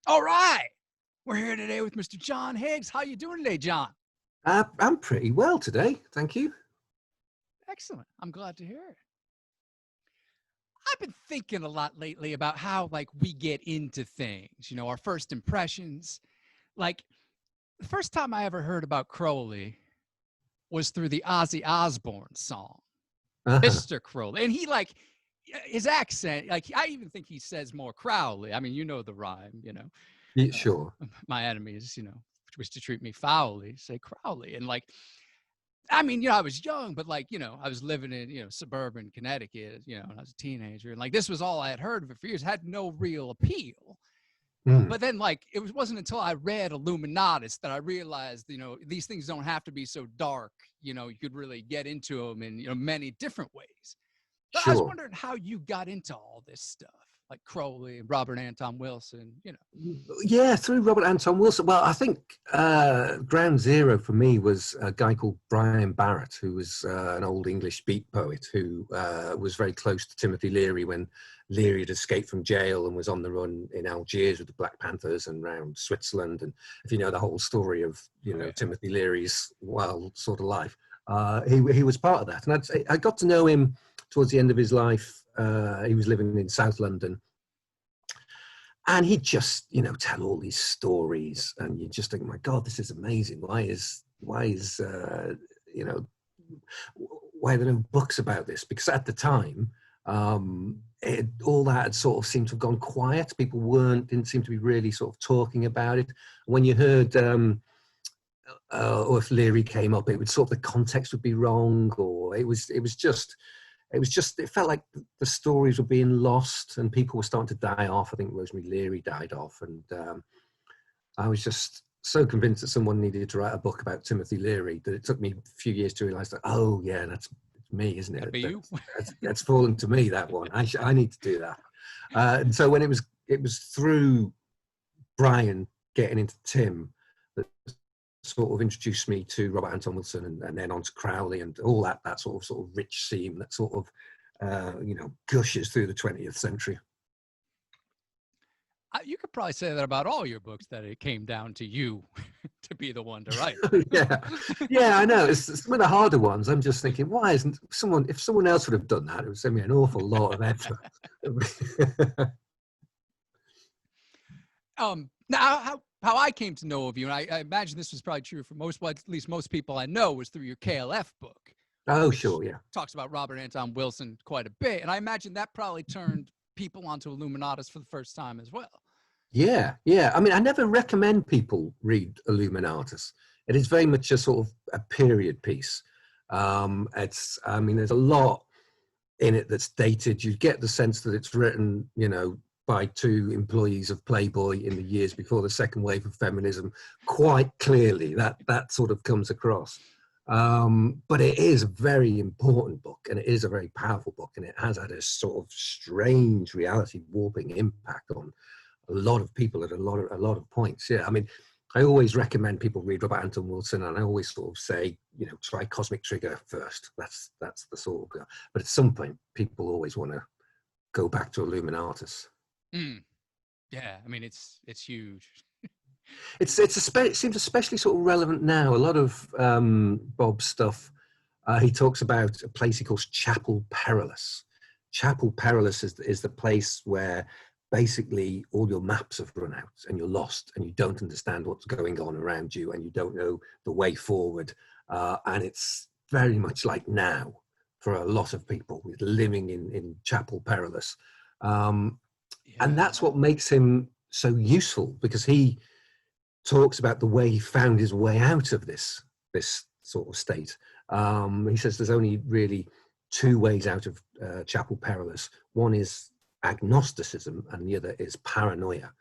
All right. We're here today with Mr. John Higgs. How you doing today, John? I'm pretty well today, thank you. Excellent. I'm glad to hear it. I've been thinking a lot lately about how, like, we get into things, you know, our first impressions. Like, the first time I ever heard about Crowley was through the Ozzy Osbourne song, Uh-huh. Mr. Crowley. And he, like, his accent, like, I even think he says more Crowley. I mean, you know the rhyme, you know. Yeah, sure. My enemies, you know, wish to treat me foully, say Crowley. And, like, I mean, you know, I was young, but, like, you know, I was living in, you know, suburban Connecticut, you know, when I was a teenager. And, like, this was all I had heard of it for years. It had no real appeal. Mm. But then, like, wasn't until I read Illuminatus that I realized, you know, these things don't have to be so dark. You know, you could really get into them in, you know, many different ways. But I was Sure. wondering how you got into all this stuff, like Crowley and Robert Anton Wilson, you know. Yeah, through Robert Anton Wilson. Well, I think ground zero for me was a guy called Brian Barrett, who was an old English beat poet who was very close to Timothy Leary when Leary had escaped from jail and was on the run in Algiers with the Black Panthers and around Switzerland. And if you know the whole story of, you know, Yeah. Timothy Leary's wild sort of life, he was part of that. And I got to know him towards the end of his life. He was living in South London. And he'd just, you know, tell all these stories, and you just think, my God, this is amazing. Why is you know, why are there no books about this? Because at the time, all that had sort of seemed to have gone quiet. People didn't seem to be really sort of talking about it. When you heard, or if Leary came up, it would sort of, the context would be wrong, or it felt like the stories were being lost and people were starting to die off. I think Rosemary Leary died off. And I was just so convinced that someone needed to write a book about Timothy Leary that it took me a few years to realize that, oh yeah, that's me, isn't it? That'd be you. That's fallen to me, that one. I need to do that. And so when it was through Brian getting into Tim that sort of introduced me to Robert Anton Wilson and then on to Crowley and all that sort of rich seam that sort of, you know, gushes through the 20th century. You could probably say that about all your books, that it came down to you to be the one to write. yeah, I know. It's some of the harder ones. I'm just thinking, why isn't someone, if someone else would have done that, it would save me an awful lot of effort. Now, how I came to know of you, and I imagine this was probably true for most, well, at least most people I know, was through your KLF book. Oh, sure, yeah. Talks about Robert Anton Wilson quite a bit, and I imagine that probably turned people onto Illuminatus for the first time as well. Yeah. I mean, I never recommend people read Illuminatus. It is very much a sort of a period piece. I mean, there's a lot in it that's dated. You get the sense that it's written, you know, by two employees of Playboy in the years before the second wave of feminism. Quite clearly, that sort of comes across. But it is a very important book, and it is a very powerful book, and it has had a sort of strange reality warping impact on a lot of people at a lot of points. Yeah, I mean, I always recommend people read Robert Anton Wilson, and I always sort of say, you know, try Cosmic Trigger first. That's the sort of, but at some point, people always want to go back to Illuminatus. Yeah, I mean, it's huge. It seems especially sort of relevant now. A lot of Bob's stuff, he talks about a place he calls Chapel Perilous. Chapel Perilous is the place where basically all your maps have run out and you're lost and you don't understand what's going on around you and you don't know the way forward. And it's very much like now for a lot of people with living in Chapel Perilous. And that's what makes him so useful, because he talks about the way he found his way out of this sort of state. He says there's only really two ways out of Chapel Perilous. One is agnosticism and the other is paranoia.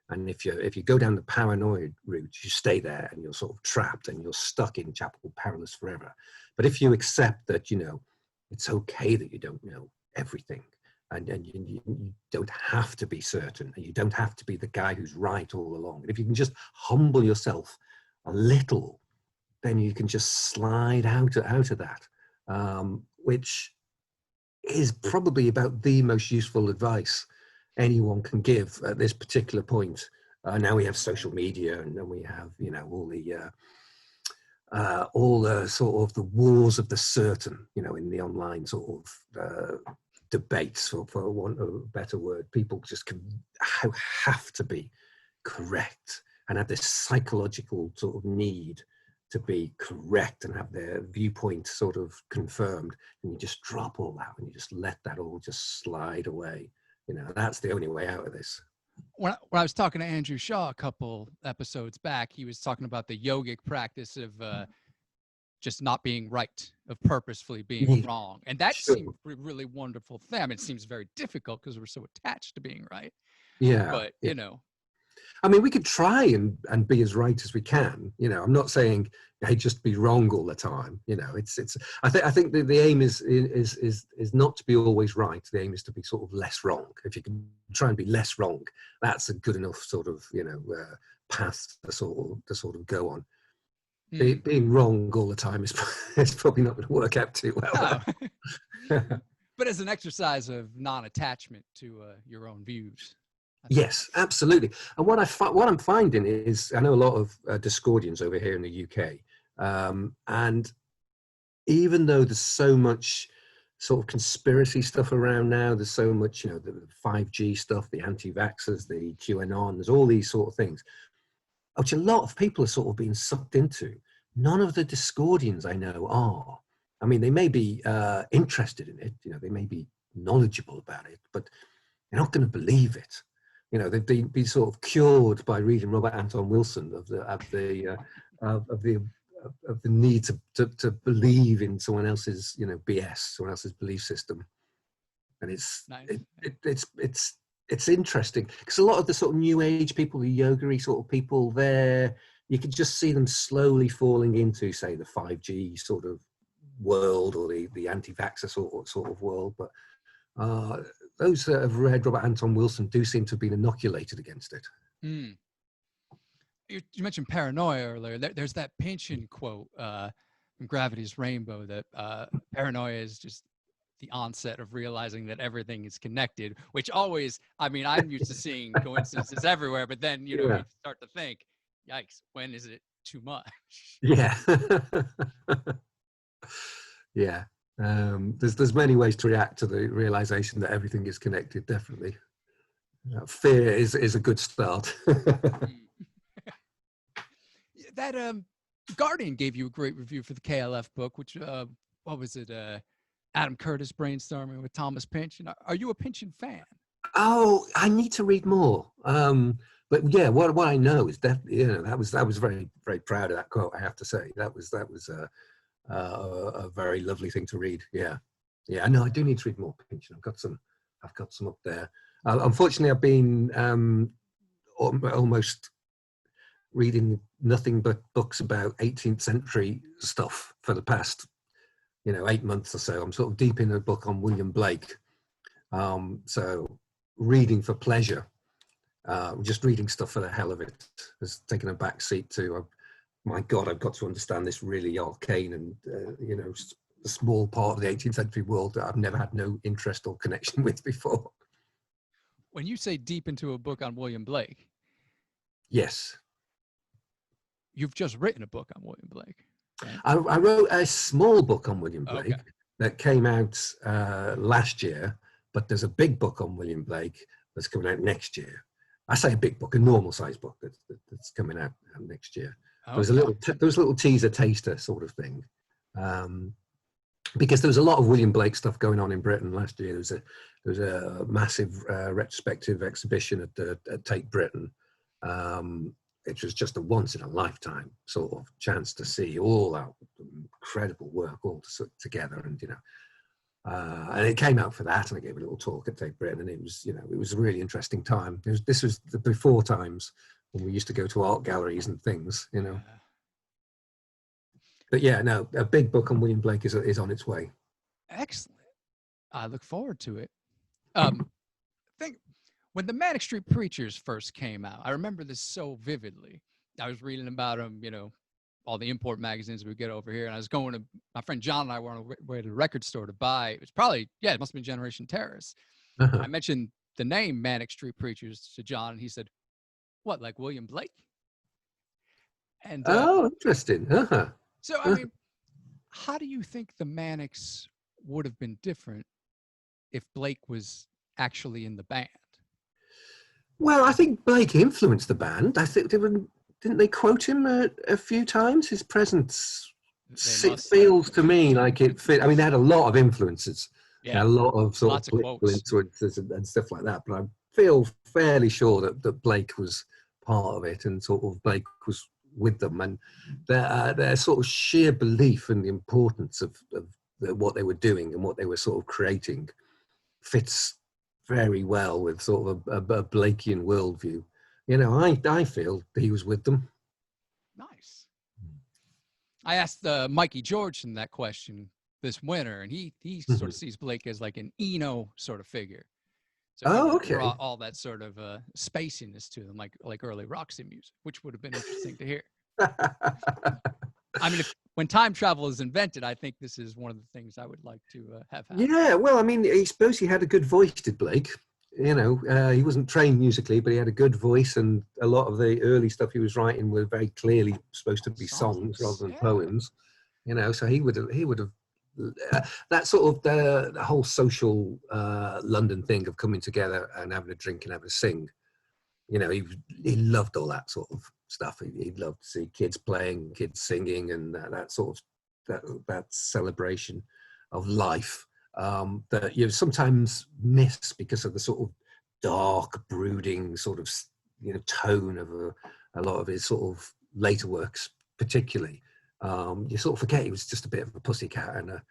And if you go down the paranoid route, you stay there and you're sort of trapped and you're stuck in Chapel Perilous forever. But if you accept that, you know, it's okay that you don't know everything, and you don't have to be certain, and you don't have to be the guy who's right all along. If you can just humble yourself a little, then you can just slide out of that, which is probably about the most useful advice anyone can give at this particular point Now we have social media, and then we have, all the sort of the wars of the certain, in the online sort of debates, for want of a better word. People just have to be correct and have this psychological sort of need to be correct and have their viewpoint sort of confirmed. And you just drop all that and you just let that all just slide away. That's the only way out of this. When I was talking to Andrew Shaw a couple episodes back, he was talking about the yogic practice of just not being right, of purposefully being wrong. And that seemed really wonderful thing. I mean, it seems very difficult because we're so attached to being right. Yeah. But, I mean, we could try and be as right as we can. I'm not saying, hey, just be wrong all the time. It's. I think the aim is not to be always right. The aim is to be sort of less wrong. If you can try and be less wrong, that's a good enough sort of path to sort of go on. Being wrong all the time is probably not going to work out too well. No. But as an exercise of non-attachment to your own views. Yes, absolutely. And what I'm finding is, I know a lot of Discordians over here in the UK, and even though there's so much sort of conspiracy stuff around now, there's so much, the 5G stuff, the anti-vaxxers, the QAnon, there's all these sort of things, which a lot of people are sort of being sucked into. None of the Discordians I know are. I mean, they may be interested in it, they may be knowledgeable about it, but they're not going to believe it. They've been sort of cured by reading Robert Anton Wilson of the need to believe in someone else's BS, someone else's belief system, and it's nice. it's interesting because a lot of the sort of new age people, the yogi sort of people, you could just see them slowly falling into, say, the 5G sort of world or the anti-vaxxer sort of world, but. Those that have read Robert Anton Wilson do seem to have been inoculated against it. You mentioned paranoia earlier. There's that Pynchon quote from Gravity's Rainbow that paranoia is just the onset of realizing that everything is connected, which always, I mean, I'm used to seeing coincidences everywhere, but then, you start to think, yikes, when is it too much? Yeah. Yeah. There's many ways to react to the realization that everything is connected. Definitely, fear is a good start. That Guardian gave you a great review for the KLF book, which what was it? Adam Curtis brainstorming with Thomas Pynchon. Are you a Pynchon fan? Oh, I need to read more. But yeah, what I know is that I was very, very proud of that quote. I have to say that was a very lovely thing to read. Yeah. No, I do need to read more Pynchon. I've got some up there. Unfortunately, I've been almost reading nothing but books about 18th century stuff for the past 8 months or so. I'm sort of deep in a book on William Blake. So reading for pleasure, just reading stuff for the hell of it has taken a back seat to my God, I've got to understand this really arcane and, a small part of the 18th century world that I've never had no interest or connection with before. When you say deep into a book on William Blake. Yes. You've just written a book on William Blake. Right? I wrote a small book on William Blake that came out last year, but there's a big book on William Blake that's coming out next year. I say a big book, a normal size book that's coming out next year. There was a little teaser taster sort of thing, because there was a lot of William Blake stuff going on in Britain last year. There was a massive retrospective exhibition at Tate Britain, which was just a once in a lifetime sort of chance to see all that incredible work all together, and it came out for that, and I gave a little talk at Tate Britain, and it was a really interesting time. This was the before times when we used to go to art galleries and things, But yeah, no, a big book on William Blake is on its way. Excellent. I look forward to it. I think when the Manic Street Preachers first came out, I remember this so vividly. I was reading about them, all the import magazines we get over here, and I was going to, my friend John and I were on our way to the record store to buy, it was probably, it must have been Generation Terrace. I mentioned the name Manic Street Preachers to John, and he said, What, like William Blake? And Oh, interesting. Uh-huh. so, I mean, how do you think the Manics would have been different if Blake was actually in the band? Well, I think Blake influenced the band. I think didn't they quote him a few times? His presence feels to me like it fit. I mean, they had a lot of influences. Yeah, a lot of sort lots of of political quotes influences and stuff like that. But I feel fairly sure that Blake was part of it, and sort of Blake was with them, and their sort of sheer belief in the importance of what they were doing and what they were sort of creating fits very well with sort of a Blakean worldview. You know, I feel he was with them. Nice. I asked Mikey Georgeson that question this winter, and he sort of sees Blake as like an Eno sort of figure. So he brought all that sort of spaciness to them, like early Roxy music, which would have been interesting to hear. I mean, when time travel is invented, I think this is one of the things I would like to have happen. Yeah, well, I mean, I suppose he had a good voice, did Blake? You know, he wasn't trained musically, but he had a good voice, and a lot of the early stuff he was writing were very clearly supposed to be songs rather than poems. You know, so he would have that sort of the whole social London thing of coming together and having a drink and having a sing. You know, he loved all that sort of stuff. He loved to see kids playing, kids singing, and that sort of that celebration of life that you sometimes miss because of the sort of dark, brooding sort of tone of a lot of his sort of later works, particularly. You sort of forget he was just a bit of a pussycat and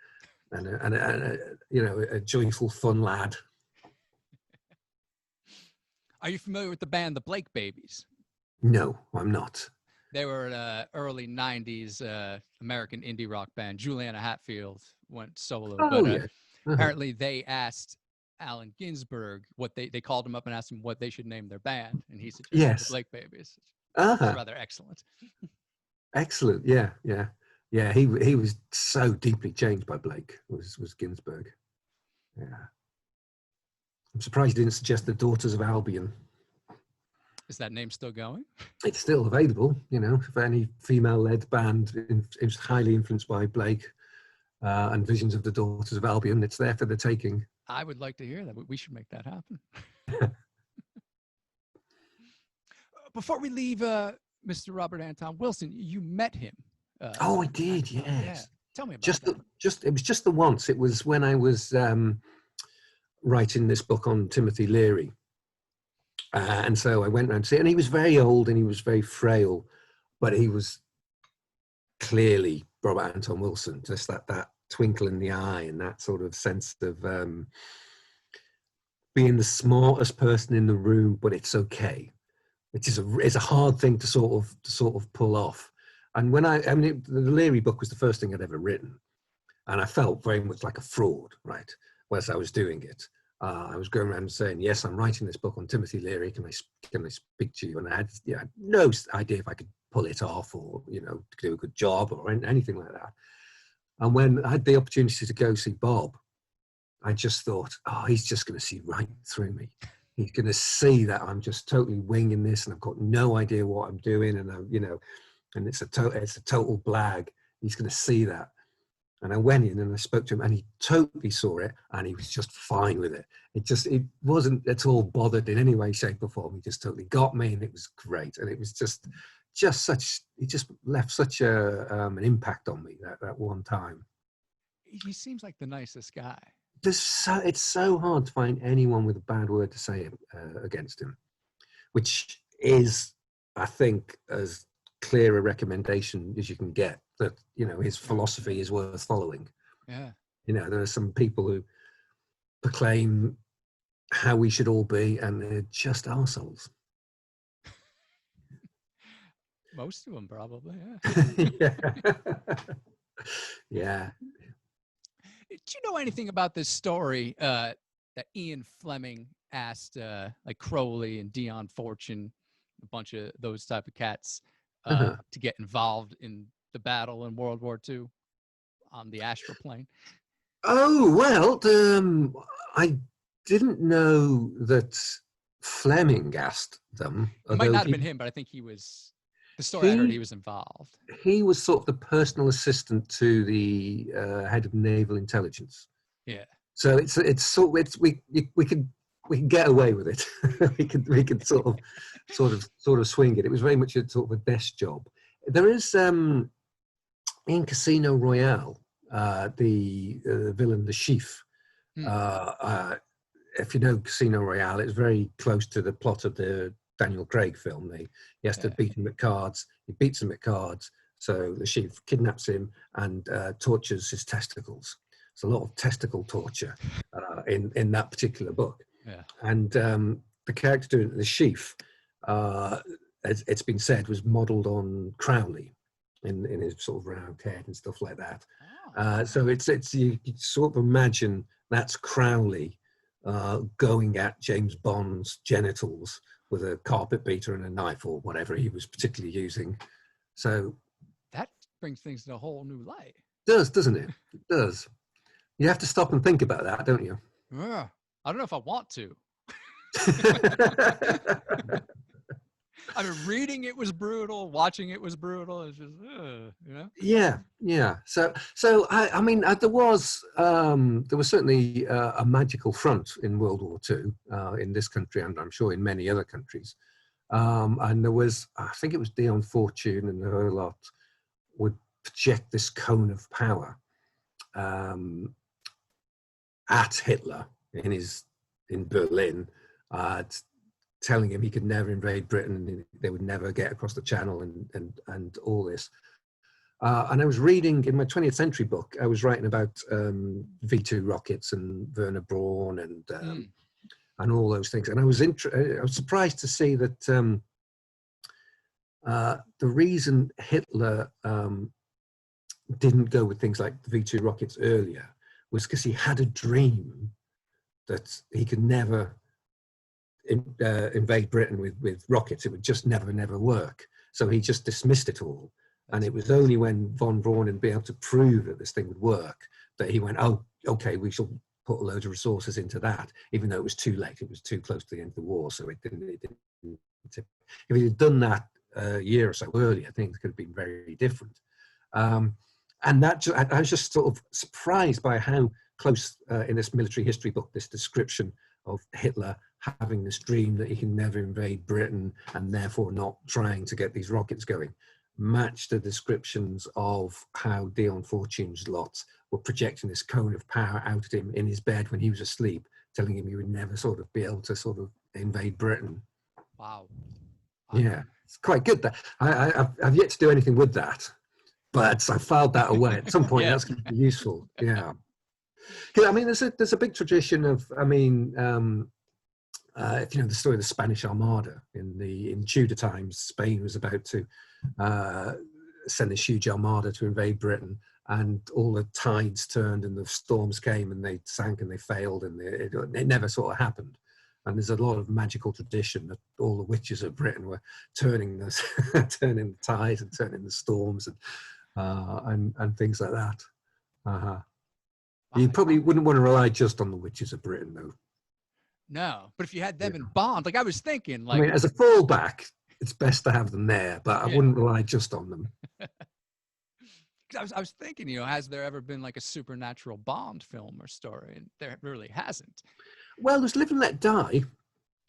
a joyful, fun lad. Are you familiar with the band The Blake Babies? No, I'm not. They were an early 90s American indie rock band. Juliana Hatfield went solo. Apparently they asked Allen Ginsberg what they called him up and asked him what they should name their band. And he suggested The Blake Babies. It's rather excellent. Excellent. Yeah. He was so deeply changed by Blake, was Ginsberg. Yeah. I'm surprised he didn't suggest the Daughters of Albion. Is that name still going? It's still available, you know, for any female-led band. It's highly influenced by Blake and visions of the Daughters of Albion. It's there for the taking. I would like to hear that. We should make that happen. Before we leave Mr. Robert Anton Wilson, you met him. I did, yes. Yeah. Tell me about that. It was just the once. It was when I was writing this book on Timothy Leary. And so I went around to see, and he was very old and he was very frail, but he was clearly Robert Anton Wilson, just that twinkle in the eye and that sort of sense of being the smartest person in the room, but it's okay. It's a hard thing to sort of pull off. And when the Leary book was the first thing I'd ever written, and I felt very much like a fraud, right, whilst I was doing it. I was going around saying, yes, I'm writing this book on Timothy Leary. Can I speak to you? And I had no idea if I could pull it off or, do a good job or anything like that. And when I had the opportunity to go see Bob, I just thought, he's just going to see right through me. He's going to see that I'm just totally winging this and I've got no idea what I'm doing. And and it's a total blag. He's going to see that. And I went in and I spoke to him and he totally saw it and he was just fine with it. It wasn't at all bothered in any way, shape or form. He just totally got me and it was great. And it was just he just left such an impact on me that one time. He seems like the nicest guy. It's so hard to find anyone with a bad word to say against him, which is, I think, as clear a recommendation as you can get that his philosophy is worth following. Yeah, there are some people who proclaim how we should all be and they're just arseholes. Most of them probably. Yeah. Do you know anything about this story that Ian Fleming asked like Crowley and Dion Fortune, a bunch of those type of cats, to get involved in the battle in World War II on the astral plane? Oh, well, I didn't know that Fleming asked them. It might although not have been him, but I think he was. The story I heard, he was involved. He was sort of the personal assistant to the head of naval intelligence. Yeah. So we can get away with it. we could sort of swing it. It was very much a sort of a desk job. There is in Casino Royale the villain, the chief. If you know Casino Royale, it's very close to the plot of the Daniel Craig film. He has to beat him at cards. He beats him at cards. So the chief kidnaps him and tortures his testicles. There's a lot of testicle torture in that particular book. Yeah. And the character doing the chief, it's been said, was modelled on Crowley in his sort of round head and stuff like that. So it's you sort of imagine that's Crowley going at James Bond's genitals with a carpet beater and a knife or whatever he was particularly using. So that brings things to a whole new light. Doesn't it? It does. You have to stop and think about that, don't you? I don't know if I want to. I mean, reading it was brutal. Watching it was brutal. It's just, you know. Yeah. So I mean, there was certainly a magical front in World War II in this country, and I'm sure in many other countries. And there was, I think it was Dion Fortune and her lot would project this cone of power at Hitler in Berlin, telling him he could never invade Britain and they would never get across the channel and all this. And I was reading in my 20th century book, I was writing about V2 rockets and Werner Braun and all those things. And I was surprised to see that the reason Hitler didn't go with things like the V2 rockets earlier was because he had a dream that he could never invade Britain with rockets. It would just never work. So he just dismissed it all. And it was only when von Braun had been able to prove that this thing would work that he went, oh, okay, we shall put loads of resources into that, even though it was too late. It was too close to the end of the war. So it didn't if he had done that a year or so earlier, things could have been very different. And that I was just sort of surprised by how close in this military history book, this description of Hitler having this dream that he can never invade Britain and therefore not trying to get these rockets going, matched the descriptions of how Dion Fortune's lots were projecting this cone of power out at him in his bed when he was asleep, telling him he would never sort of be able to sort of invade Britain. Wow. Yeah, it's quite good. That I've yet to do anything with that, but I filed that away. At some point, that's going to be useful. Yeah. I mean, there's a big tradition of, I mean, if you know the story of the Spanish Armada in Tudor times, Spain was about to send this huge armada to invade Britain, and all the tides turned and the storms came and they sank and they failed and it never sort of happened. And there's a lot of magical tradition that all the witches of Britain were turning the tides and turning the storms and things like that. You probably wouldn't want to rely just on the witches of Britain, though. No, but if you had them in Bond, like I was thinking, like, I mean, as a fallback, it's best to have them there, but I wouldn't rely just on them. I was thinking, you know, has there ever been like a supernatural Bond film or story? And there really hasn't. Well, there's Live and Let Die.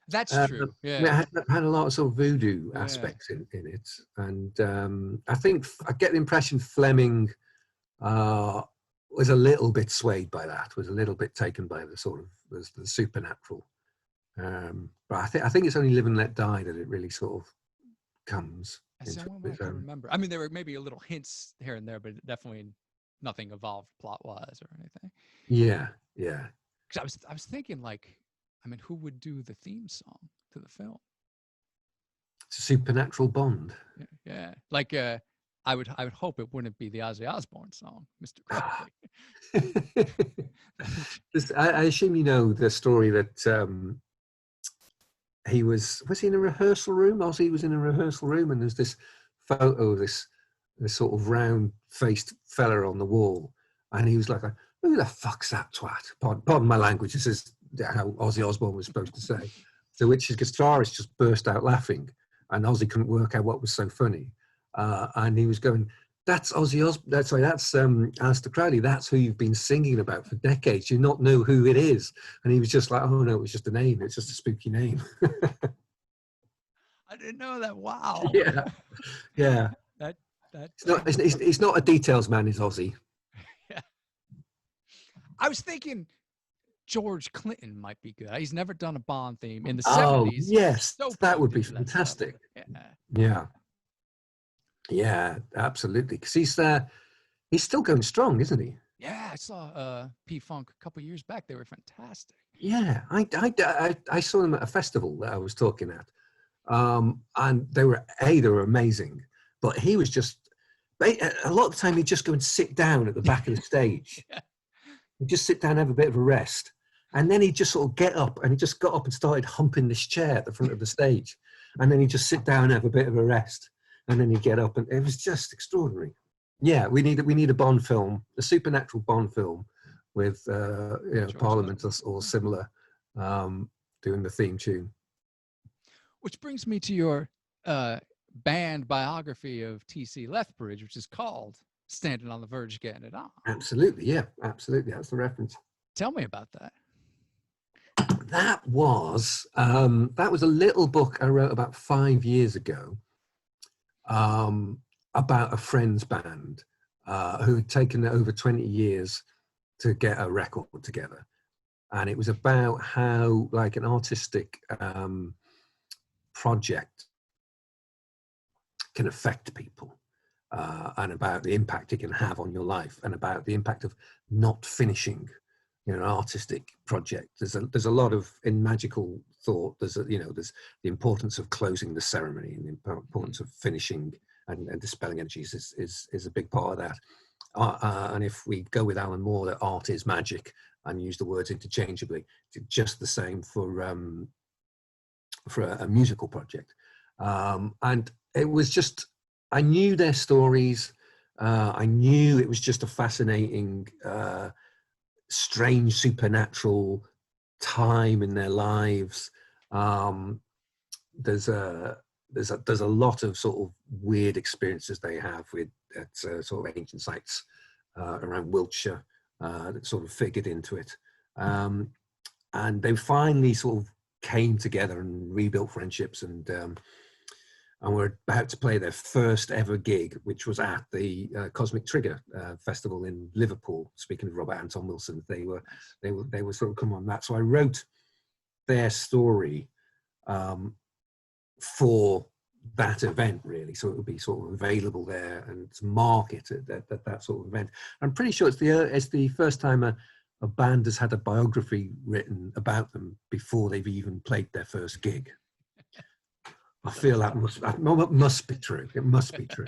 That's true. Yeah, it had a lot of sort of voodoo aspects in it, and I think I get the impression Fleming was a little bit swayed by that. Was a little bit taken by the sort of the supernatural. But I think it's only Live and Let Die that it really sort of comes. That's the only one I can remember. I mean, there were maybe a little hints here and there, but definitely nothing evolved plot-wise or anything. Yeah. Because I was thinking, like, I mean, who would do the theme song to the film? It's a supernatural Bond. Yeah. Like, I would hope it wouldn't be the Ozzy Osbourne song, Mr. Crowley. I assume you know the story that he was he in a rehearsal room? Ozzy was in a rehearsal room, and there's this photo of this sort of round-faced fella on the wall, and he was like, "Who the fuck's that twat?" Pardon my language. This is how Ozzy Osbourne was supposed to say. To which his guitarist just burst out laughing, and Ozzy couldn't work out what was so funny. And he was going, "That's Ozzy Osbourne. That's Aleister Crowley. That's who you've been singing about for decades. You not know who it is." And he was just like, "Oh no, it was just a name. It's just a spooky name." I didn't know that. Wow. Yeah, yeah. that It's not a details man. Is Ozzy? Yeah. I was thinking George Clinton might be good. He's never done a Bond theme in the 70s. Yes, So that would be into that fantastic. stuff. Yeah, yeah, absolutely. Because he's still going strong, isn't he? Yeah, I saw P-Funk a couple years back. They were fantastic. Yeah, I saw them at a festival that I was talking at, and they were amazing. But he was just a lot of the time he'd just go and sit down at the back of the stage. Yeah. He'd just sit down, have a bit of a rest, and then he'd just sort of get up, and he just got up and started humping this chair at the front of the stage, and then he'd just sit down and have a bit of a rest, and then he'd get up, and it was just extraordinary. Yeah, we need a Bond film, a supernatural Bond film with Parliament or similar doing the theme tune. Which brings me to your band biography of T.C. Lethbridge, which is called Standing on the Verge of Getting It On. Absolutely, yeah, absolutely. That's the reference. Tell me about that. That was a little book I wrote about 5 years ago about a friend's band who had taken over 20 years to get a record together. And it was about how like an artistic project can affect people and about the impact it can have on your life and about the impact of not finishing an artistic project. There's a lot of in magical thought. There's the importance of closing the ceremony and the importance of finishing and dispelling energies is a big part of that. And if we go with Alan Moore, that art is magic and use the words interchangeably, it's just the same for a musical project. And it was just, I knew their stories. I knew it was just a fascinating, strange, supernatural time in their lives. There's a lot of sort of weird experiences they have at sort of ancient sites around Wiltshire that sort of figured into it. And they finally sort of came together and rebuilt friendships and were about to play their first ever gig, which was at the Cosmic Trigger Festival in Liverpool. Speaking of Robert Anton Wilson, they were sort of come on that. So I wrote their story for that event, really, so it would be sort of available there and to market at that sort of event. I'm pretty sure it's the first time a band has had a biography written about them before they've even played their first gig. I feel that must be true. It must be true.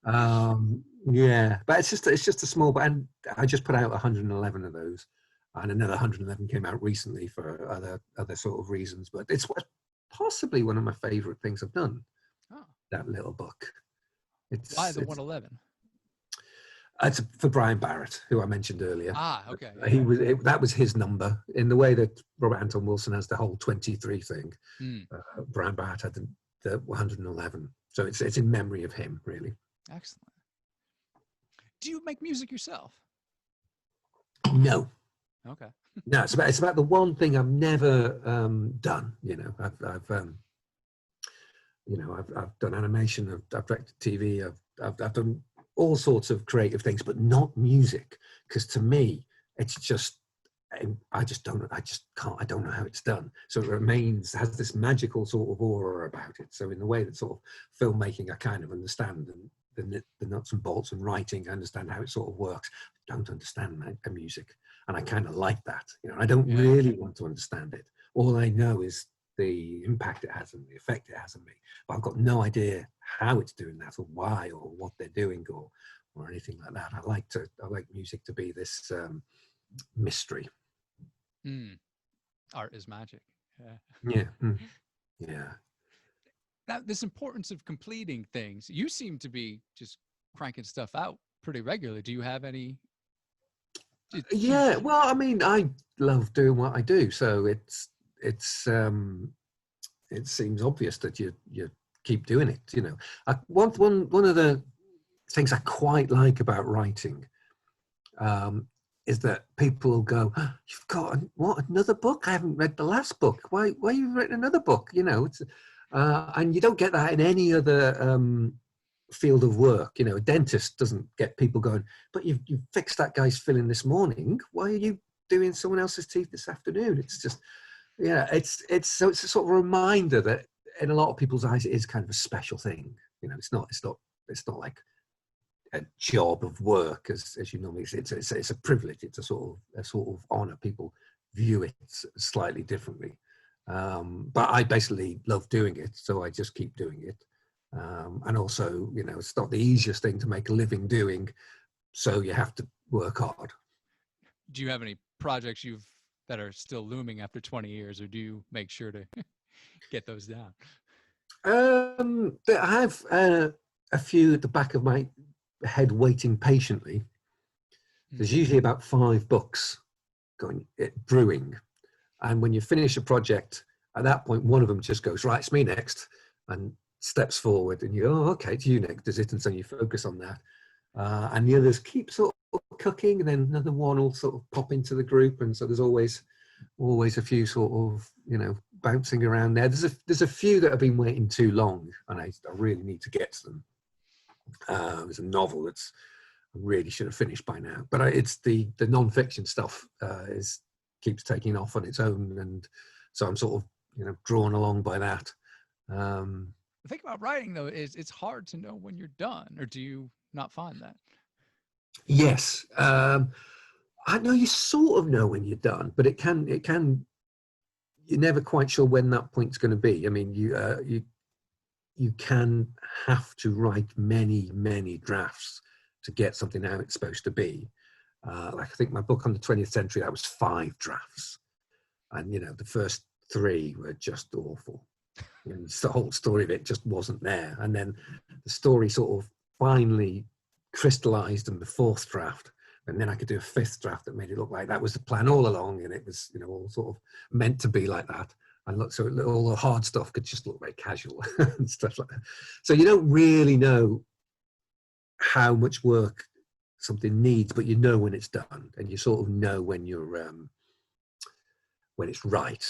Yeah, but it's just a small. And I just put out 111 of those, and another 111 came out recently for other sort of reasons. But it's possibly one of my favorite things I've done. Oh. That little book. Why the 111? It's for Brian Barrett, who I mentioned earlier. Ah, okay. That was his number in the way that Robert Anton Wilson has the whole 23 thing. Brian Barrett had the 111, so it's in memory of him, really. Excellent. Do you make music yourself? No. Okay. No, it's about the one thing I've never done. I've done animation. I've directed TV. I've done all sorts of creative things, but not music, because to me it's just I don't know how it's done. So it has this magical sort of aura about it. So in the way that sort of filmmaking I kind of understand, and the nuts and bolts and writing, I understand how it sort of works. I don't understand music, and I kind of like that. I don't really want to understand it. All I know is the impact it has and the effect it has on me, but I've got no idea how it's doing that or why or what they're doing or anything like that. I like music to be this mystery. Art is magic. Yeah. Yeah. Now, this importance of completing things, you seem to be just cranking stuff out pretty regularly. Do you have any? Yeah, well, I mean, I love doing what I do, so it's it seems obvious that you keep doing it. You know, one of the things I quite like about writing is that people will go, oh, "You've got another book? I haven't read the last book. Why have you written another book?" You know, it's and you don't get that in any other field of work. You know, a dentist doesn't get people going, "But you fixed that guy's filling this morning. Why are you doing someone else's teeth this afternoon?" It's just, yeah, it's a sort of reminder that in a lot of people's eyes it is kind of a special thing. You know, it's not like a job of work as you normally. It's a privilege. It's a sort of honor. People view it slightly differently, but I basically love doing it, so I just keep doing it. And also, you know, it's not the easiest thing to make a living doing, so you have to work hard. Do you have any projects that are still looming after 20 years, or do you make sure to get those down? I have a few at the back of my head waiting patiently. There's usually about 5 books brewing, and when you finish a project, at that point one of them just goes, right, it's me next, and steps forward, and you go, oh, okay, it's you next, is it? And so you focus on that, and the others keep sort of cooking, and then another one will sort of pop into the group, and so there's always a few sort of, you know, bouncing around there. There's a few that have been waiting too long, and I really need to get to them. There's a novel that's I really should have finished by now, but it's the non-fiction stuff keeps taking off on its own, and so I'm sort of, you know, drawn along by that. The thing about writing, though, is it's hard to know when you're done, or do you not find that? Yes, I know you sort of know when you're done, but it can you're never quite sure when that point's going to be. I mean, you can have to write many drafts to get something how it's supposed to be. Like I think my book on the 20th century, that was 5 drafts, and you know, the first 3 were just awful. And the whole story of it just wasn't there, and then the story sort of finally crystallized in the 4th draft, and then I could do a 5th draft that made it look like that was the plan all along, and it was, you know, all sort of meant to be like that. And so all the hard stuff could just look very casual and stuff like that. So you don't really know how much work something needs, but you know when it's done, and you sort of know when you're when it's right.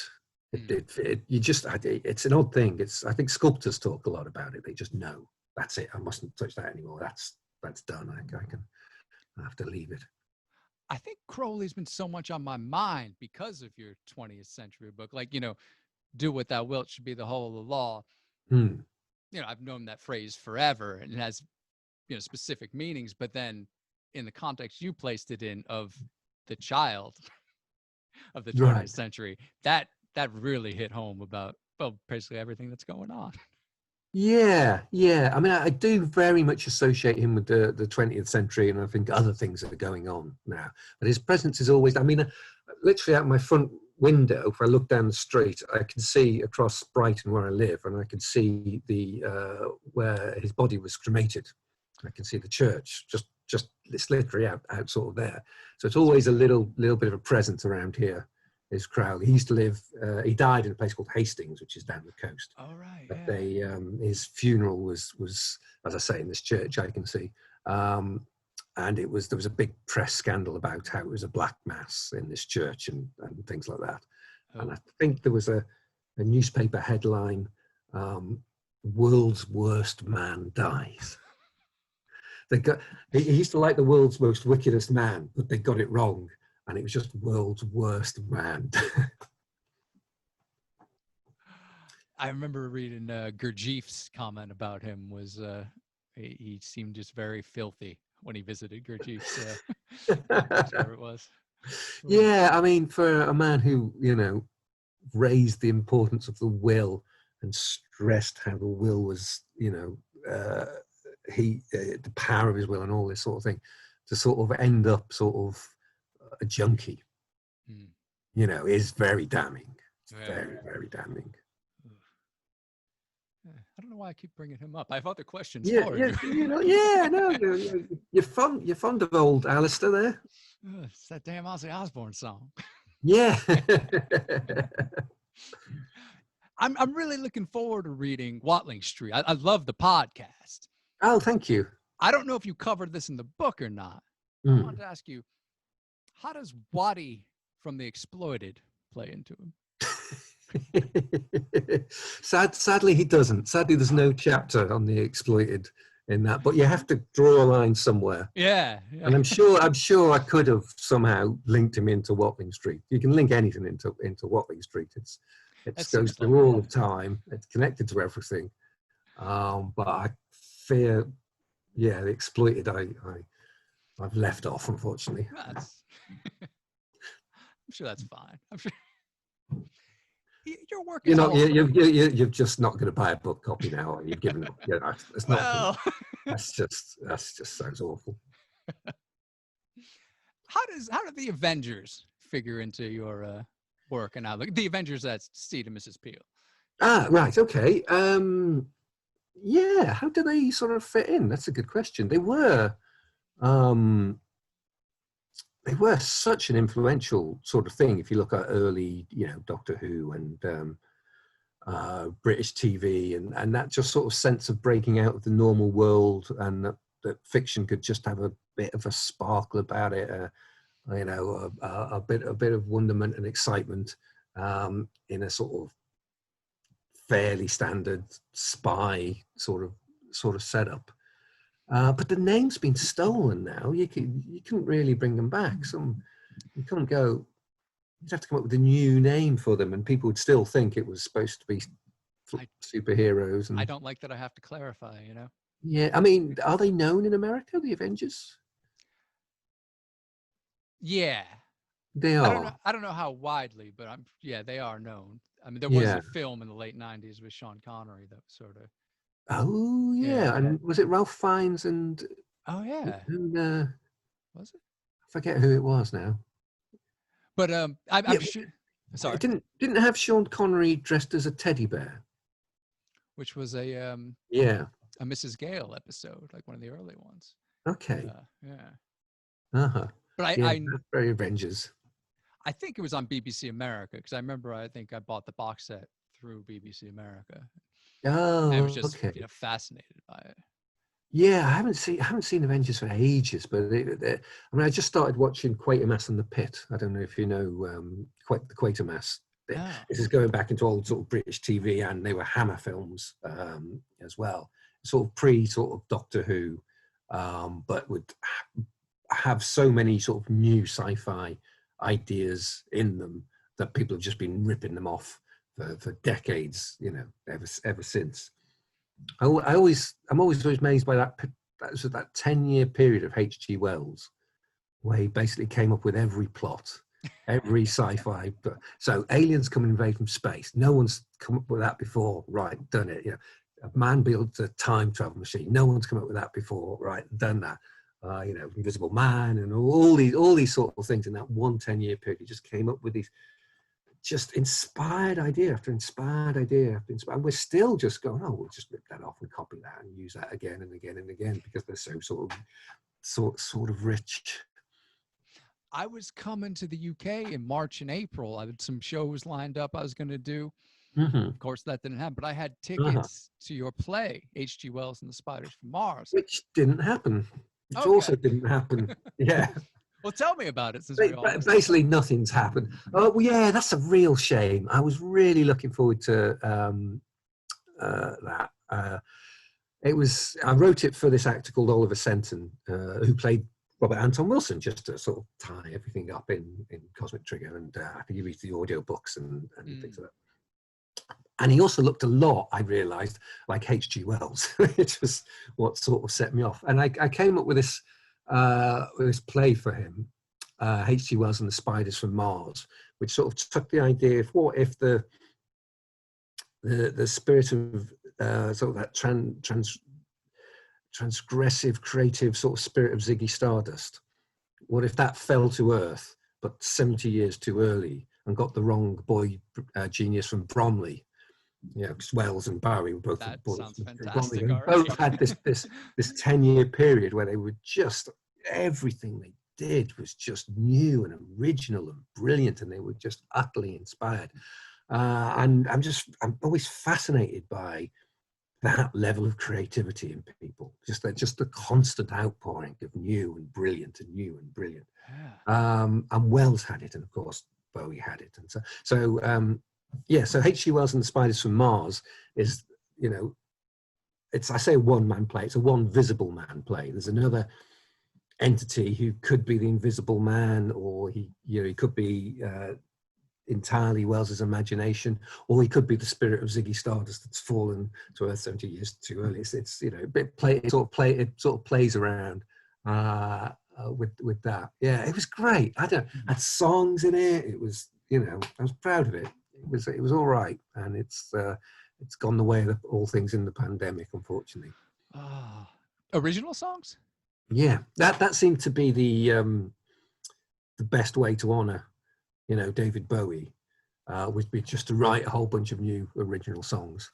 It's an odd thing. I think sculptors talk a lot about it. They just know, that's it. I mustn't touch that anymore. That's done. I have to leave it. I think Crowley's been so much on my mind because of your 20th century book. Like, you know, do what thou wilt should be the whole of the law. You know, I've known that phrase forever, and it has, you know, specific meanings, but then in the context you placed it in of the child of the 20th century, that really hit home about, well, basically everything that's going on. Yeah. I mean, I do very much associate him with the 20th century, and I think other things that are going on now. But his presence is always, I mean, literally out my front window, if I look down the street, I can see across Brighton where I live, and I can see where his body was cremated. I can see the church, just it's literally out sort of there. So it's always a little bit of a presence around here. Is Crowley. He used to live, he died in a place called Hastings, which is down the coast. Oh, right. But Yeah. His funeral was, as I say, in this church I can see. And there was a big press scandal about how it was a black mass in this church and things like that. Oh. And I think there was a newspaper headline, "World's Worst Man Dies." He used to like the world's most wickedest man, but they got it wrong. And it was just world's worst man. I remember reading Gurdjieff's comment about him was he seemed just very filthy when he visited Gurdjieff's whatever it was. Yeah, I mean, for a man who, you know, raised the importance of the will and stressed how the will was, you know, the power of his will and all this sort of thing, to sort of end up sort of a junkie, you know, is very damning. It's very damning. I don't know why I keep bringing him up. I have other questions for you. You know, you're fond of old Aleister there. It's that damn Ozzy Osbourne song. Yeah. I'm really looking forward to reading Wattson Street. I love the podcast. Oh, thank you. I don't know if you covered this in the book or not. I wanted to ask you, how does Watty from The Exploited play into him? Sadly, he doesn't. Sadly, there's no chapter on The Exploited in that, but you have to draw a line somewhere. Yeah. And I'm sure I could have somehow linked him into Wattson Street. You can link anything into Wattson Street. It goes through all of time. It's connected to everything. But I fear, The Exploited, I've left off, unfortunately. I'm sure that's fine. I'm sure your work is you're just not going to buy a book copy now, or you've given up. It's not. Well, that's just sounds awful. How do the Avengers figure into your work and outlook? The Avengers, that's Steve and Mrs. Peel. Ah, right. Okay. Yeah. How do they sort of fit in? That's a good question. They were such an influential sort of thing. If you look at early, Doctor Who and British TV, and that just sort of sense of breaking out of the normal world, and that fiction could just have a bit of a sparkle about it, a bit of wonderment and excitement in a sort of fairly standard spy sort of setup. But the name's been stolen now. You couldn't really bring them back. You couldn't go. You'd have to come up with a new name for them, and people would still think it was supposed to be superheroes. And I don't like that I have to clarify. Yeah, I mean, are they known in America, the Avengers? Yeah, they are. I don't know how widely, but they are known. I mean, there was a film in the late '90s with Sean Connery that sort of. Oh yeah, and was it Ralph Fiennes and? Oh yeah. And, was it? I forget who it was now. But I'm sure. Sorry. Didn't have Sean Connery dressed as a teddy bear, which was a Mrs. Gale episode, like one of the early ones. Okay. But I very Avengers. I think it was on BBC America, because I remember I think I bought the box set through BBC America. Oh, I was just fascinated by it. Yeah, I haven't seen Avengers for ages, but I just started watching Quatermass and the Pit. I don't know if you know the Quatermass. This is going back into old sort of British TV, and they were Hammer films as well, sort of sort of Doctor Who, but would have so many sort of new sci-fi ideas in them that people have just been ripping them off for decades, ever since. I'm always amazed by that 10-year period of H.G. Wells, where he basically came up with every plot, every sci-fi. So aliens come and invade from space. No one's come up with that before. Right, done it. A man builds a time travel machine. No one's come up with that before. Right, done that. Invisible Man and all these sort of things in that 10-year period. He just came up with these just inspired idea after inspired idea after inspired. And we're still just going, we'll just rip that off and copy that and use that again and again and again, because they're so sort of rich. I was coming to the UK in March and April. I had some shows lined up I was going to do. Mm-hmm. Of course, that didn't happen, but I had tickets to your play, H.G. Wells and the Spiders from Mars. Which didn't happen. It also didn't happen. Yeah. Well, tell me about it. Basically, nothing's happened. Oh, well, yeah, that's a real shame. I was really looking forward to that. I wrote it for this actor called Oliver Senton, who played Robert Anton Wilson, just to sort of tie everything up in Cosmic Trigger, and I think he reads the audio books and things like that. And he also looked a lot, I realised, like H.G. Wells, which was what sort of set me off. And I came up with this play for him, H.G. Wells and the Spiders from Mars, which sort of took the idea of what if the spirit of sort of that transgressive, creative sort of spirit of Ziggy Stardust, what if that fell to Earth, but 70 years too early, and got the wrong boy genius from Bromley? Because Wells and Bowie were both. That sounds fantastic. Both had this 10-year period where they were just, everything they did was just new and original and brilliant, and they were just utterly inspired. And I'm always fascinated by that level of creativity in people, just the constant outpouring of new and brilliant and new and brilliant. Yeah. And Wells had it, and of course Bowie had it, and so H.G. Wells and the Spiders from Mars is, it's, I say, a one-man play. It's a one visible man play. There's another entity who could be the Invisible Man, or he could be entirely Wells's imagination, or he could be the spirit of Ziggy Stardust that's fallen to Earth 70 years too early. It sort of plays around with that. Yeah, it was great. Had songs in it. It was, I was proud of it. It was all right, and it's gone the way of all things in the pandemic, unfortunately. Original songs? Yeah, that seemed to be the best way to honor, David Bowie, would be just to write a whole bunch of new original songs,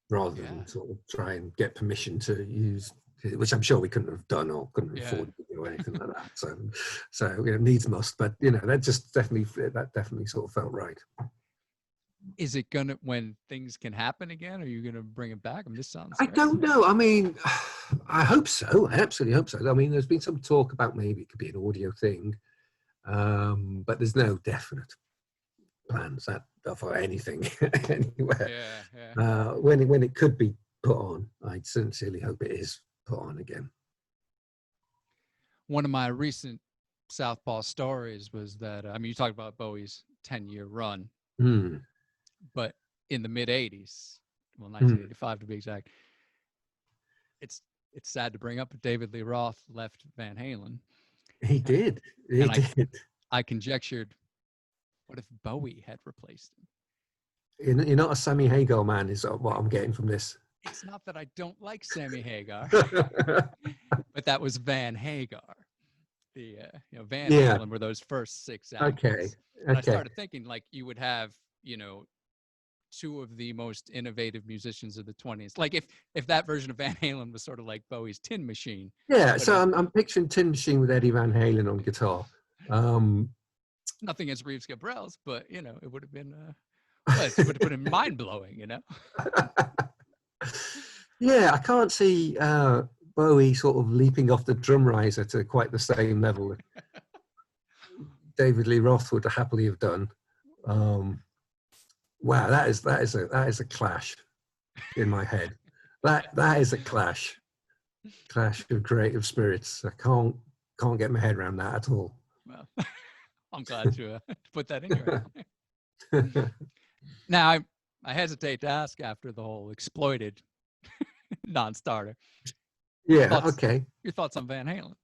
rather than sort of try and get permission to use, which I'm sure we couldn't have done or couldn't afford to do anything like that. So needs must, but that definitely sort of felt right. Is it gonna, when things can happen again, are you gonna bring it back? I mean, this sounds I great. don't know. I mean, I hope so. I absolutely hope so. I mean, there's been some talk about maybe it could be an audio thing, but there's no definite plans for anything anywhere. Yeah. When it could be put on, I sincerely hope it is put on again. One of my recent Southpaw stories was that, you talked about Bowie's 10-year run, but in the mid 80s, 1985 to be exact, it's sad to bring up, but David Lee Roth left Van Halen. He did. I conjectured, what if Bowie had replaced him? You're not a Sammy Hagar man, is what I'm getting from this. It's not that I don't like Sammy Hagar, but that was Van Hagar. The Van Halen were those first 6 albums. Okay. And I started thinking, like, you would have, two of the most innovative musicians of the 20s. Like if that version of Van Halen was sort of like Bowie's Tin Machine. Yeah, so I'm picturing Tin Machine with Eddie Van Halen on guitar. Nothing against Reeves Gabrels, but it would have been it would have been mind-blowing, Yeah, I can't see Bowie sort of leaping off the drum riser to quite the same level that David Lee Roth would happily have done. Wow, that is a clash in my head. That is a clash of creative spirits. I can't get my head around that at all. Well, I'm glad to put that in your Now, I hesitate to ask after the whole exploited non-starter. Yeah, okay. Your thoughts on Van Halen?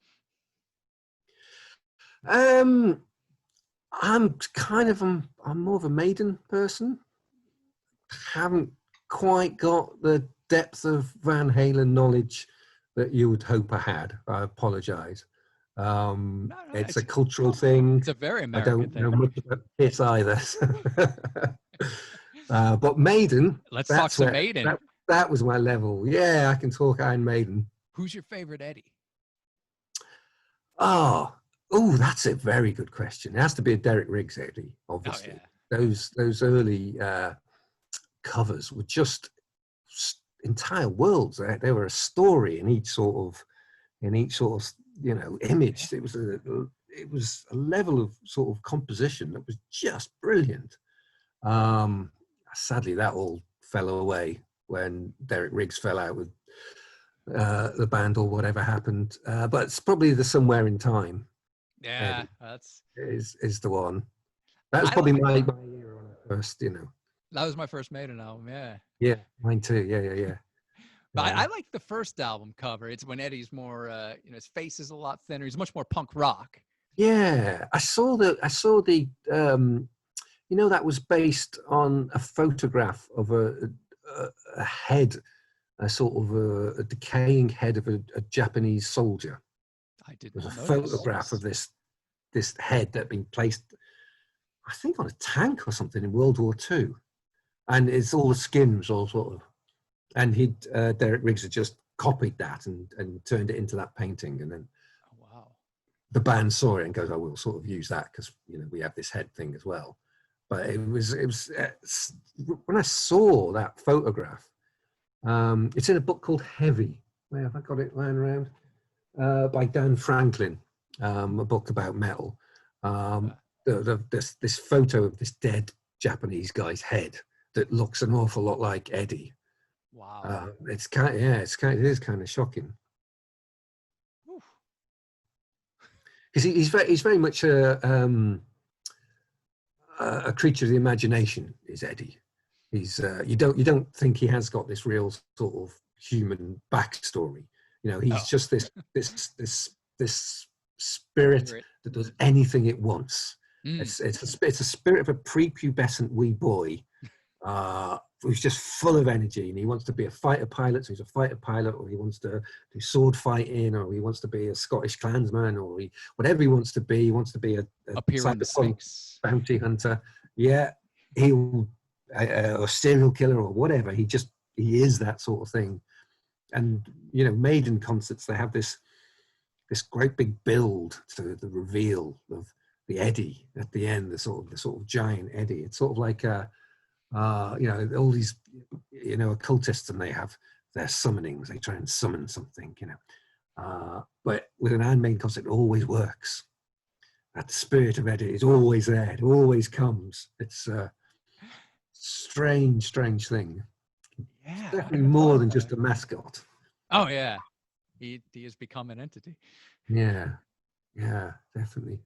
I'm more of a Maiden person. Haven't quite got the depth of Van Halen knowledge that you would hope I had. I apologize. It's a cultural thing. It's a very American thing. I don't know much about it either. But Maiden. Let's talk some Maiden. That was my level. Yeah, I can talk Iron Maiden. Who's your favorite Eddie? Oh, that's a very good question. It has to be a Derek Riggs Eddie, obviously. Oh, yeah. Those early covers were just entire worlds. They were a story in each sort of image. It was a level of sort of composition that was just brilliant. Sadly, that all fell away when Derek Riggs fell out with the band or whatever happened. But it's probably the Somewhere in Time. Yeah, is the one. That was probably my era on it first. That was my first Maiden album. Yeah. Yeah, mine too. Yeah. But I like the first album cover. It's when Eddie's more, his face is a lot thinner. He's much more punk rock. Yeah, I saw the, that was based on a photograph of a head, a sort of a decaying head of a Japanese soldier. I did. There's a photograph of this head that had been placed, I think, on a tank or something in World War II, and it's all the skins all sort of. And Derek Riggs had just copied that and turned it into that painting, and then the band saw it and goes, "Oh, we'll sort of use that because we have this head thing as well." but it was when I saw that photograph. It's in a book called Heavy. Where have I got it lying around? By Dan Franklin, a book about metal. This photo of this dead Japanese guy's head that looks an awful lot like Eddie. Wow. It is kind of shocking. Because he's very much a creature of the imagination. Is Eddie? He's you don't think he has got this real sort of human backstory. You know, he's just this spirit that does anything it wants. It's a spirit of a prepubescent wee boy who's just full of energy, and he wants to be a fighter pilot, so he's a fighter pilot, or he wants to do sword fighting, or he wants to be a Scottish clansman, or whatever he wants to be. He wants to be a cyberpunk bounty hunter. Yeah, he'll or serial killer or whatever. He is that sort of thing. And you know, Maiden concerts, they have this great big build to the reveal of the Eddie at the end, the sort of giant Eddie. It's sort of like you know, all these, you know, occultists, and they have their summonings. They try and summon something, you know. But with an Iron Maiden concert, it always works. That spirit of Eddie is always there. It always comes. It's a strange thing. Yeah, it's definitely more than just a mascot. Oh yeah, he has become an entity. Yeah, definitely.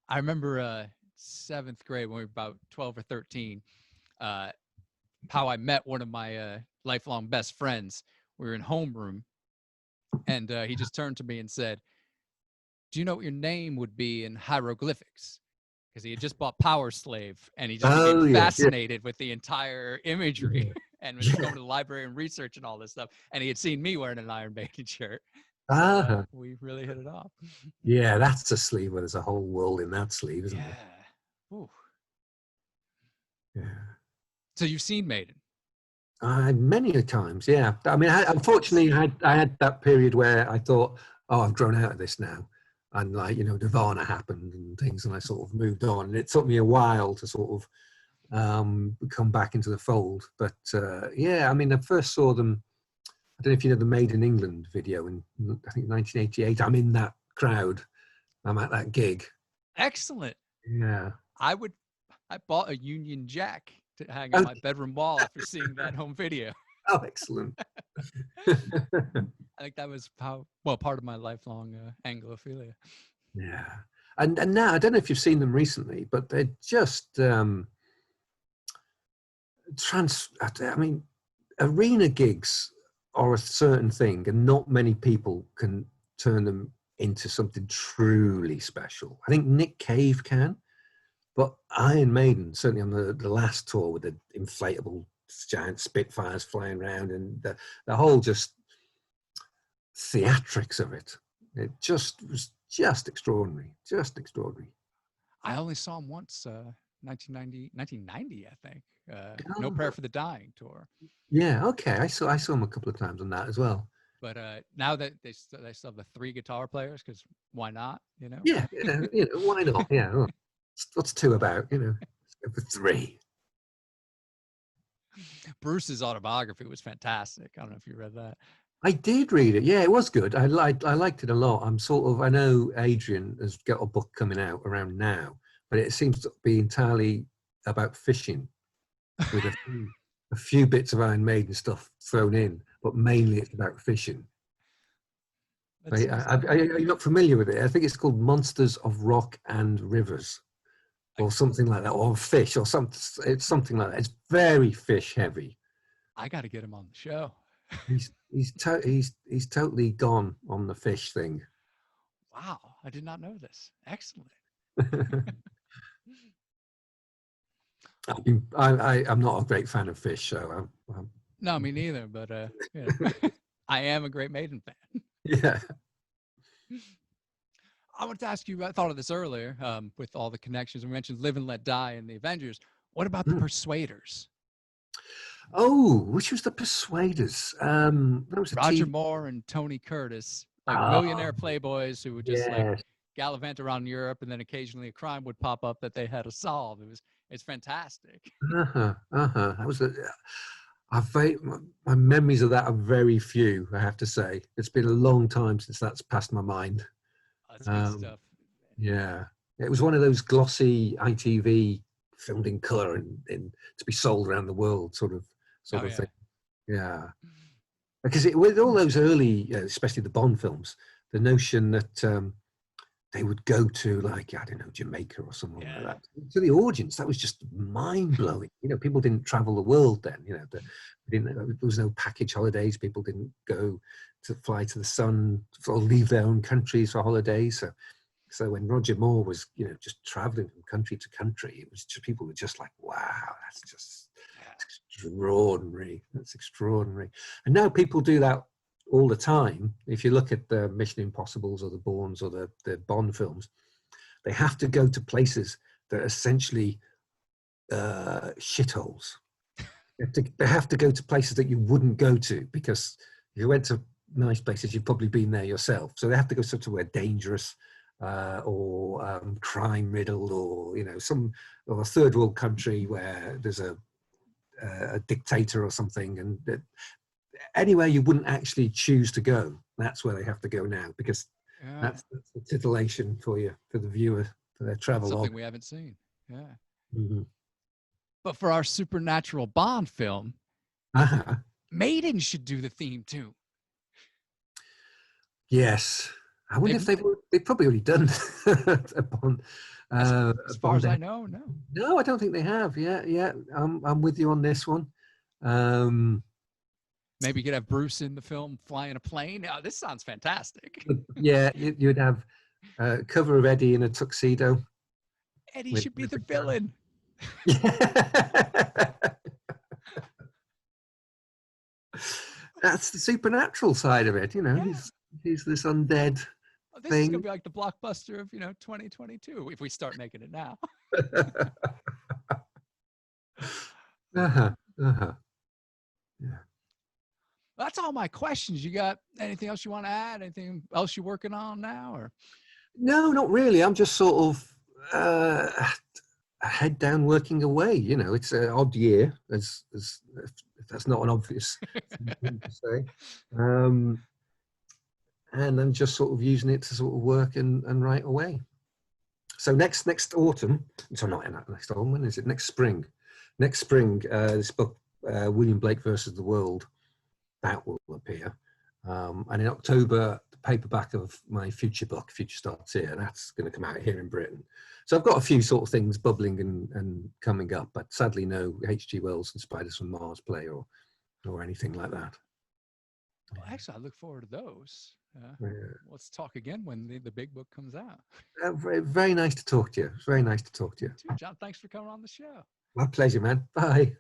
I remember 7th grade when we were about 12 or 13. How I met one of my lifelong best friends. We were in homeroom, and he just turned to me and said, "Do you know what your name would be in hieroglyphics?" Because he had just bought Power Slave, and he just became fascinated with the entire imagery, and was going to the library and research and all this stuff. And he had seen me wearing an Iron Maiden shirt. So, we really hit it off. Yeah, that's a sleeve where there's a whole world in that sleeve, isn't there? Ooh. Yeah. So you've seen Maiden? Many times, yeah. I mean, unfortunately, I had that period where I thought, oh, I've grown out of this now. And like, you know, Nirvana happened and things, and I sort of moved on. And it took me a while to sort of come back into the fold. But yeah, I mean, I first saw them, I don't know if you know the Made in England video in, I think, 1988. I'm in that crowd. I'm at that gig. Excellent. Yeah. I bought a Union Jack to hang on my bedroom wall after seeing that home video. Oh, excellent. I think that was part of my lifelong Anglophilia. Yeah. And now, I don't know if you've seen them recently, but they're just I mean, arena gigs are a certain thing, and not many people can turn them into something truly special. I think Nick Cave can, but Iron Maiden, certainly on the last tour with the inflatable giant Spitfires flying around and the whole just theatrics of it, it just was just extraordinary. I only saw him once, 1990, I think. No Prayer for the Dying tour. Yeah, okay. I saw him a couple of times on that as well. But now that they still have the 3 guitar players, because why not? You know. Yeah, you know, why not? Yeah, what's 2 about? You know, for 3. Bruce's autobiography was fantastic. I don't know if you read that. I did read it. Yeah, it was good. I liked it a lot. I know Adrian has got a book coming out around now, but it seems to be entirely about fishing, with a few bits of Iron Maiden stuff thrown in, but mainly it's about fishing. Are you not familiar with it? I think it's called Monsters of Rock and Rivers, or something like that, or fish, or something. It's something like that. It's very fish heavy. I got to get him on the show. He's totally gone on the fish thing. Wow, I did not know this. Excellent. I'm not a great fan of fish, so no, me neither. But you know, I am a great Maiden fan. Yeah. I wanted to ask you. I thought of this earlier with all the connections. We mentioned Live and Let Die and the Avengers. What about the Persuaders? Oh, which was the Persuaders? That was Roger Moore and Tony Curtis, like millionaire playboys who would just like gallivant around Europe, and then occasionally a crime would pop up that they had to solve. It It's fantastic. That was my memories of that are very few, I have to say. It's been a long time since that's passed my mind. Oh, that's good stuff. Yeah, it was one of those glossy ITV filmed in colour and to be sold around the world sort of thing. Yeah, because with all those early, especially the Bond films, the notion that they would go to, like, I don't know, Jamaica or something like that. To the audience, that was just mind blowing. You know, people didn't travel the world then. You know, there was no package holidays. People didn't go to fly to the sun or leave their own countries for holidays. So when Roger Moore was, you know, just traveling from country to country, it was just, people were just like, wow, that's just extraordinary. That's extraordinary. And now people do that all the time. If you look at the Mission Impossibles or the Bournes or the Bond films, they have to go to places that are essentially shitholes. They have to go to places that you wouldn't go to, because if you went to nice places, you've probably been there yourself. So they have to go somewhere dangerous or crime riddled, or, you know, a third world country where there's a dictator or something, and anywhere you wouldn't actually choose to go, that's where they have to go now, because that's the titillation for the viewer, for their travel. Something we haven't seen. Yeah. Mm-hmm. But for our supernatural Bond film, Maiden should do the theme too. Yes. I wonder if they've probably already done a Bond. As far as I know, no. No, I don't think they have. Yeah. I'm with you on this one. Maybe you could have Bruce in the film flying a plane. Oh, this sounds fantastic. Yeah, you'd have a cover of Eddie in a tuxedo. Eddie should be the villain. That's the supernatural side of it, you know. Yeah. He's this undead this thing. Is gonna be like the blockbuster of 2022 if we start making it now. Yeah. That's all my questions. You got anything else you want to add? Anything else you're working on now, or? No, not really. I'm just sort of head down working away. You know, it's an odd year, as if that's not an obvious thing to say. And I'm just sort of using it to sort of work and write away. So next autumn, so not next autumn, when is it? Next spring. Next spring, this book, William Blake versus the World, that will appear. And in October, the paperback of my future book, Future Starts Here, that's going to come out here in Britain. So I've got a few sort of things bubbling and coming up, but sadly no H.G. Wells and Spiders from Mars play or anything like that. Well, actually, I look forward to those. Let's talk again when the big book comes out. Very, very nice to talk to you. Very nice to talk to you. You too, John. Thanks for coming on the show. My pleasure, man. Bye.